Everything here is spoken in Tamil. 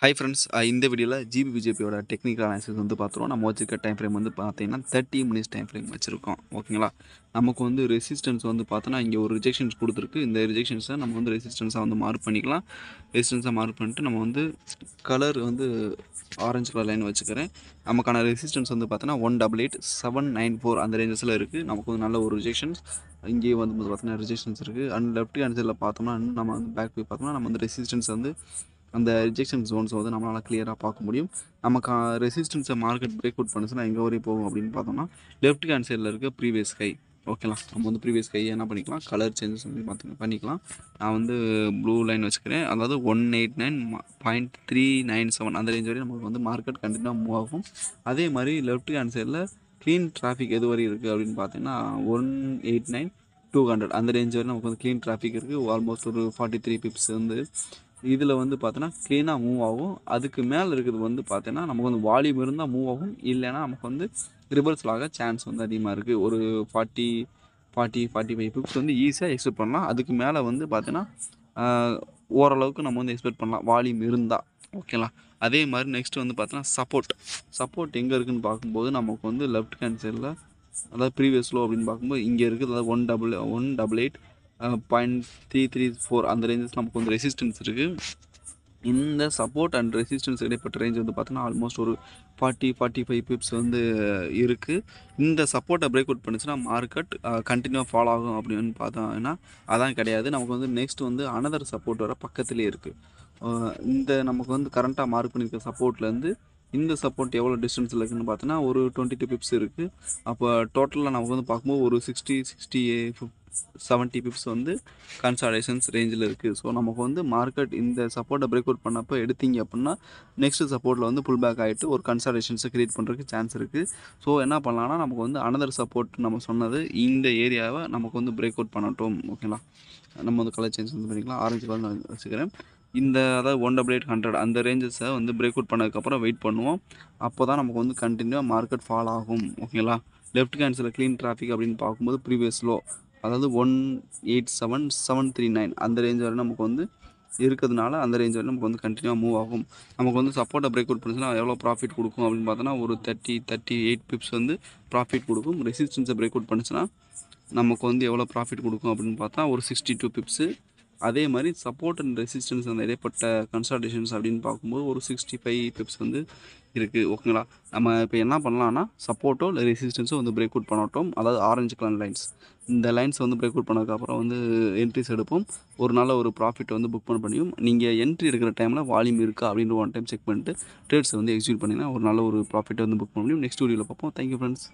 ஹாய் ஃப்ரெண்ட்ஸ், இந்த வீடியோவில் ஜிபிபிஜேபியோட டெக்னிக்கல் அனாலிசிஸ் வந்து பார்த்துருவோம். நம்ம வச்சிருக்க டைம் ஃப்ரேம் வந்து பார்த்தீங்கன்னா 30 மினிட்ஸ் டைம் ஃப்ரேம் வச்சுருக்கோம். ஓகேங்களா? நமக்கு வந்து ரெசிஸ்டன்ஸ் வந்து பார்த்தோன்னா இங்கே ஒரு ரிஜெக்ஷன்ஸ் கொடுத்துருக்கு. இந்த ரிஜெக்ஷன்ஸை நம்ம வந்து ரெசிஸ்டன்ஸாக வந்து மார்க் பண்ணிக்கலாம். ரெசிஸ்டன்ஸாக மார்க் பண்ணிட்டு நம்ம வந்து கலர் வந்து ஆரஞ்சு கலர் லைன் வச்சுக்கிறேன். நமக்கான ரெசிஸ்டன்ஸ் வந்து பார்த்தோன்னா 188,794 அந்த ரேஞ்சஸில் இருக்குது. நமக்கு வந்து நல்ல ஒரு ரிஜெக்ஷன்ஸ் இங்கேயே வந்து பார்த்தீங்கன்னா ரிஜெக்ஷன்ஸ் இருக்குது. அண்ட் லெஃப்ட் ஹேண்ட் சைடில் பார்த்தோம்னா நம்ம வந்து பேக் போய் பார்த்தோம்னா நம்ம வந்து ரெசிஸ்டன்ஸ் வந்து அந்த ரிஜெக்ஷன் ஜோன்ஸை வந்து நம்மளால் கிளியராக பார்க்க முடியும். நமக்கு ரெசிஸ்டன்ஸை மார்க்கெட் பிரேக் அவுட் பண்ணுச்சுன்னா எங்கே வரையும் போகும் அப்படின்னு பார்த்தோம்னா லெஃப்ட் ஹேண்ட் சைடில் இருக்க ப்ரீவியஸ் ஹை. ஓகேங்களா? நம்ம வந்து ப்ரீவியஸ் ஹை என்ன பண்ணிக்கலாம், கலர் சேஞ்சஸ் வந்து பண்ணிக்கலாம். நான் வந்து ப்ளூ லைன் வச்சுக்கிறேன். அதாவது 189.397 அந்த ரேஞ்ச் வரையும் நமக்கு வந்து மார்க்கெட் கண்டிப்பாக மூவ் ஆகும். அதே மாதிரி லெஃப்ட் ஹேண்ட் சைடில் க்ளீன் டிராஃபிக் எது வரை இருக்குது அப்படின்னு பார்த்தீங்கன்னா 189,200 அந்த ரேஞ்ச் வரை நமக்கு வந்து க்ளீன் டிராஃபிக் இருக்குது. ஆல்மோஸ்ட் ஒரு 43 பிப்ஸ் வந்து இதில் வந்து பார்த்தோன்னா க்ளீனாக மூவ் ஆகும். அதுக்கு மேலே இருக்கிறது வந்து பார்த்தீங்கன்னா நமக்கு வந்து வால்யூம் இருந்தால் மூவ் ஆகும், இல்லைன்னா நமக்கு வந்து ரிவர்சல் ஆக சான்ஸ் வந்து அதிகமாக இருக்குது. ஒரு 45 பிப்ஸ் வந்து ஈஸியாக எக்ஸ்பெக்ட் பண்ணலாம். அதுக்கு மேலே வந்து பார்த்தீங்கன்னா ஓரளவுக்கு நம்ம வந்து எக்ஸ்பெக்ட் பண்ணலாம் வால்யூம் இருந்தால். ஓகேங்களா? அதே மாதிரி நெக்ஸ்ட் வந்து பார்த்தோன்னா சப்போர்ட் எங்கே இருக்குதுன்னு பார்க்கும்போது நமக்கு வந்து லெஃப்ட் ஹேண்ட் சைடில், அதாவது ப்ரீவியஸ் லோ அப்படின்னு பார்க்கும்போது இங்கே இருக்குது. அதாவது 188.334 அந்த ரேஞ்சஸ் நமக்கு வந்து ரெசிஸ்டன்ஸ் இருக்குது. இந்த சப்போர்ட் அண்ட் ரெசிஸ்டன்ஸ் இடைப்பட்ட ரேஞ்ச் வந்து பார்த்தோன்னா ஆல்மோஸ்ட் ஒரு 45 பிப்ஸ் வந்து இருக்குது. இந்த சப்போர்ட்டை பிரேக் அவுட் பண்ணுச்சுன்னா மார்க்கெட் கண்டினியூவாக ஃபாலோ ஆகும் அப்படின்னு பார்த்தோம்னா அதான் கிடையாது. நமக்கு வந்து நெக்ஸ்ட் வந்து அனதர் சப்போர்ட் வர பக்கத்துலேயே இருக்குது. இந்த நமக்கு வந்து கரண்ட்டாக மார்க் பண்ணியிருக்க சப்போர்ட்லேருந்து இந்த சப்போர்ட் எவ்வளோ டிஸ்டன்ஸில் இருக்குதுன்னு பார்த்தோன்னா ஒரு 22 பிப்ஸ் இருக்குது. அப்போ டோட்டலாக நமக்கு வந்து பார்க்கும்போது ஒரு 70 பிப்ஸ் வந்து கன்சாலேஷன்ஸ் ரேஞ்சில் இருக்குது. ஸோ நமக்கு வந்து மார்க்கெட் இந்த சப்போர்ட்டை பிரேக் அவுட் பண்ணப்போ எடுத்தீங்க அப்படின்னா நெக்ஸ்ட் சப்போர்ட்டில் வந்து புல் பேக் ஆகிட்டு ஒரு கன்சாலேஷன்ஸை க்ரியேட் பண்ணுறதுக்கு சான்ஸ் இருக்குது. ஸோ என்ன பண்ணலாம்னா நமக்கு வந்து அனதர் சப்போர்ட் நம்ம சொன்னது இந்த ஏரியாவை நமக்கு வந்து பிரேக் அவுட் பண்ணட்டும். ஓகேங்களா? நம்ம வந்து கலர் சேஞ்ச் வந்து பண்ணிக்கலாம். ஆரஞ்சு கலர் நான் வச்சுக்கிறேன். இந்த அதாவது 18800 அந்த ரேஞ்சஸை வந்து பிரேக் அவுட் பண்ணதுக்கப்புறம் வெயிட் பண்ணுவோம். அப்போ தான் நமக்கு வந்து கண்டினியூவாக மார்க்கெட் ஃபால் ஆகும். ஓகேங்களா? லெஃப்ட் ஹேண்ட்ஸில் க்ளீன் டிராஃபிக் அப்படின்னு பார்க்கும்போது ப்ரீவியஸ் லோ, அதாவது 187,739 அந்த ரேஞ்ச் வரை நமக்கு வந்து இருக்கிறதுனால அந்த ரேஞ்ச் வரை நமக்கு வந்து கண்டினியூவாக மூவ் ஆகும். நமக்கு வந்து சப்போர்ட்டை பிரேக் அவுட் பண்ணுச்சுன்னா எவ்வளோ ப்ராஃபிட் கொடுக்கும் அப்படின்னு பார்த்தோன்னா ஒரு 38 பிப்ஸ் வந்து ப்ராஃபிட் கொடுக்கும். ரெசிஸ்டன்ஸை பிரேக் அவுட் பண்ணுச்சுன்னா நமக்கு வந்து எவ்வளோ ப்ராஃபிட் கொடுக்கும் அப்படின்னு பார்த்தா ஒரு 62 பிப்ஸு. அதே மாதிரி சப்போர்ட் அண்ட் ரெசிஸ்டன்ஸ் அந்த இடைப்பட்ட கன்சல்டேஷன்ஸ் அப்படின்னு பார்க்கும்போது ஒரு 65 பிப்ஸ் வந்து இருக்குது. ஓகேங்களா? நம்ம இப்போ என்ன பண்ணலான்னா சப்போர்ட்டோ இல்லை ரெசிஸ்டன்ஸோ வந்து பிரேக் அவுட் பண்ணட்டும். அதாவது ஆரஞ்சு கலர் லைன்ஸ், இந்த லைன்ஸ் வந்து பிரேக் அவுட் பண்ணதுக்கப்புறம் வந்து என்ட்ரிஸ் எடுப்போம். ஒரு நல்ல ஒரு ப்ராஃபிட் வந்து புக் பண்ண முடியும். நீங்கள் என்ட்ரி எடுக்கிற டைமில் வால்யூம் இருக்கா அப்படின்னு ஒன் டைம் செக் பண்ணிட்டு ட்ரேட்ஸை வந்து எக்ஸிக்யூட் பண்ணிங்கன்னா ஒரு நல்ல ஒரு ப்ராஃபிட்டை வந்து புக் பண்ண முடியும். நெக்ஸ்ட் வீடியோவில் பார்ப்போம். Thank you friends.